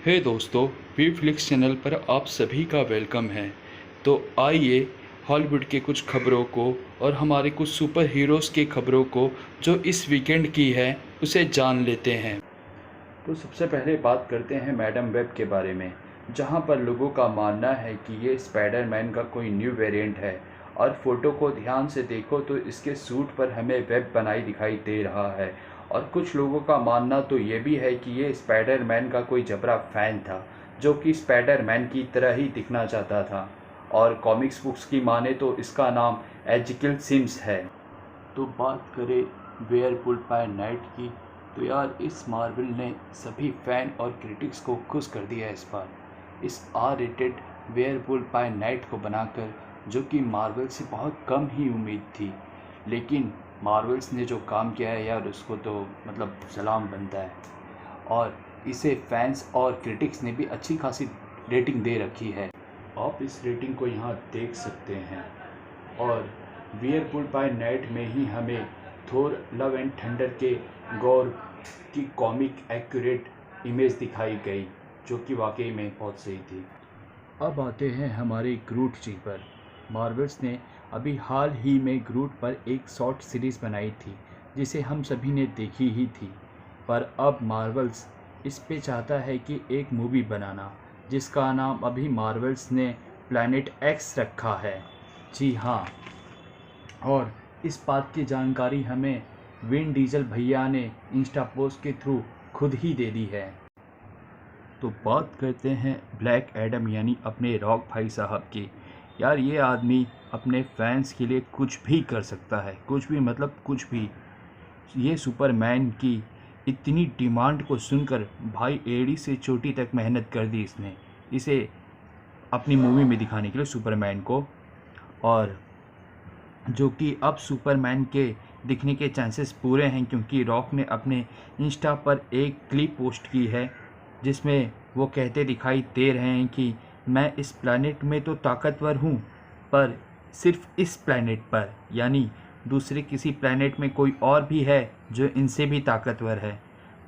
हे दोस्तों, we flix channel पर आप सभी का वेलकम है। तो आइए हॉलीवुड के कुछ खबरों को और हमारे कुछ सुपर हीरोज़ की खबरों को जो इस वीकेंड की है उसे जान लेते हैं। तो सबसे पहले बात करते हैं मैडम वेब के बारे में, जहां पर लोगों का मानना है कि ये स्पाइडरमैन का कोई न्यू वेरिएंट है और फ़ोटो को ध्यान से देखो तो इसके सूट पर हमें वेब बनाई दिखाई दे रहा है। और कुछ लोगों का मानना तो ये भी है कि ये स्पाइडरमैन का कोई जबरा फ़ैन था जो कि स्पाइडरमैन की तरह ही दिखना चाहता था। और कॉमिक्स बुक्स की माने तो इसका नाम एजिकल सिम्स है। तो बात करें वेयरवुल्फ बाय नाइट की, तो यार इस मार्वल ने सभी फैन और क्रिटिक्स को खुश कर दिया इस बार, इस R rated Werewolf by Night को बनाकर, जो कि मार्वल से बहुत कम ही उम्मीद थी। लेकिन मार्वल्स ने जो काम किया है यार, उसको तो मतलब सलाम बनता है। और इसे फैंस और क्रिटिक्स ने भी अच्छी खासी रेटिंग दे रखी है। आप इस रेटिंग को यहाँ देख सकते हैं। और वेयरवुल्फ बाय नाइट में ही हमें थोर लव एंड थंडर के गॉर की कॉमिक एक्यूरेट इमेज दिखाई गई, जो कि वाकई में बहुत सही थी। अब आते हैं हमारे ग्रूट जी पर। मार्वल्स ने अभी हाल ही में ग्रूट पर एक शॉर्ट सीरीज़ बनाई थी, जिसे हम सभी ने देखी ही थी। पर अब मार्वल्स इस पे चाहता है कि एक मूवी बनाना, जिसका नाम अभी मार्वल्स ने प्लैनेट एक्स रखा है। जी हाँ, और इस बात की जानकारी हमें विन डीजल भैया ने इंस्टा पोस्ट के थ्रू खुद ही दे दी है। तो बात करते हैं ब्लैक एडम यानी अपने रॉक भाई साहब की। यार ये आदमी अपने फैंस के लिए कुछ भी कर सकता है, कुछ भी मतलब कुछ भी। ये सुपरमैन की इतनी डिमांड को सुनकर भाई एड़ी से चोटी तक मेहनत कर दी इसने, इसे अपनी मूवी में दिखाने के लिए सुपरमैन को। और जो कि अब सुपरमैन के दिखने के चांसेस पूरे हैं, क्योंकि रॉक ने अपने इंस्टा पर एक क्लिप पोस्ट की है जिसमें वो कहते दिखाई दे रहे हैं कि मैं इस प्लैनेट में तो ताकतवर हूँ, पर सिर्फ इस प्लैनेट पर, यानी दूसरे किसी प्लैनेट में कोई और भी है जो इनसे भी ताकतवर है।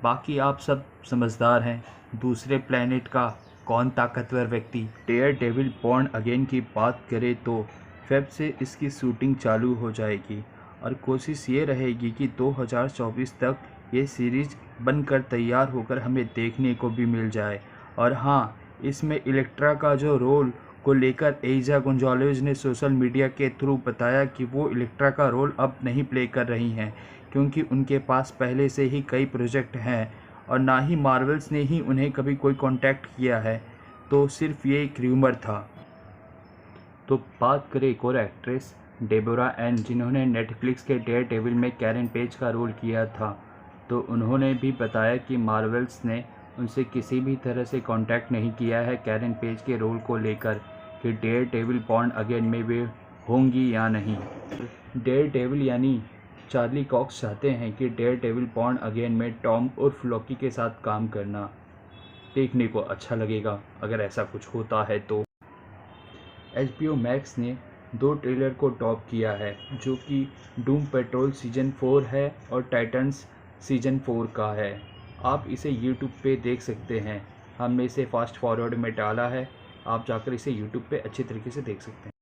बाकी आप सब समझदार हैं, दूसरे प्लैनेट का कौन ताकतवर व्यक्ति। डेयर डेविल बॉर्न अगेन की बात करें तो फेब से इसकी शूटिंग चालू हो जाएगी और कोशिश ये रहेगी कि 2024 तक ये सीरीज़ बनकर तैयार होकर हमें देखने को भी मिल जाए। और हाँ, इसमें इलेक्ट्रा का जो रोल को लेकर एइजा गोंजालेज ने सोशल मीडिया के थ्रू बताया कि वो इलेक्ट्रा का रोल अब नहीं प्ले कर रही हैं, क्योंकि उनके पास पहले से ही कई प्रोजेक्ट हैं और ना ही मार्वल्स ने ही उन्हें कभी कोई कांटेक्ट किया है, तो सिर्फ ये एक र्यूमर था। तो बात करें एक और एक्ट्रेस डेबोरा एन, जिन्होंने नेटफ्लिक्स के डेयर डेविल में कैरन पेज का रोल किया था। तो उन्होंने भी बताया कि मार्वल्स ने उनसे किसी भी तरह से कांटेक्ट नहीं किया है कैरन पेज के रोल को लेकर कि डेयर डेविल बॉर्न अगेन में वे होंगी या नहीं। डेयर डेविल यानी चार्ली कॉक्स चाहते हैं कि डेयर डेविल बॉर्न अगेन में टॉम उर्फ लॉकी के साथ काम करना देखने को अच्छा लगेगा अगर ऐसा कुछ होता है तो। HBO मैक्स ने 2 ट्रेलर को टॉप किया है, जो कि डूम पेट्रोल सीजन 4 है और टाइटन्स सीजन 4 का है। आप इसे YouTube पे देख सकते हैं, हमने इसे फास्ट फॉरवर्ड में डाला है, आप जाकर इसे YouTube पे अच्छी तरीके से देख सकते हैं।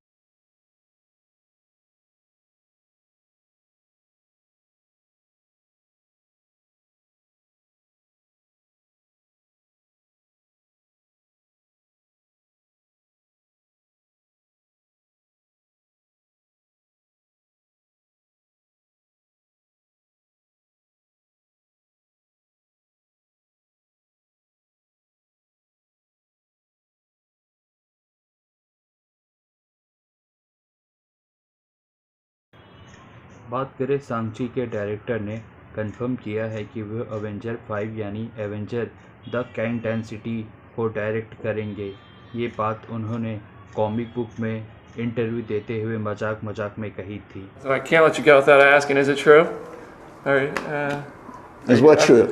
बात करें सांची के डायरेक्टर ने कंफर्म किया है कि वह अवेंजर 5 यानी एवेंजर द कैंग डेंसिटी को डायरेक्ट करेंगे। ये बात उन्होंने कॉमिक बुक में इंटरव्यू देते हुए मजाक मजाक में कही थी। So I can't let you go without asking, is it true? Is what true?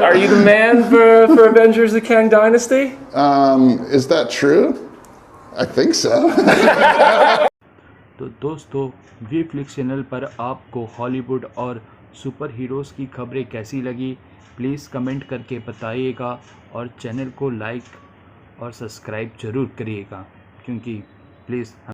Are you the man for Avengers: The Kang Dynasty? Is that true? I think so. तो दोस्तों, वी फ्लिक्स चैनल पर आपको Hollywood और super heroes की खबरें कैसी लगी, please comment करके बताइएगा और चैनल को लाइक और सब्सक्राइब ज़रूर करिएगा, क्योंकि प्लीज़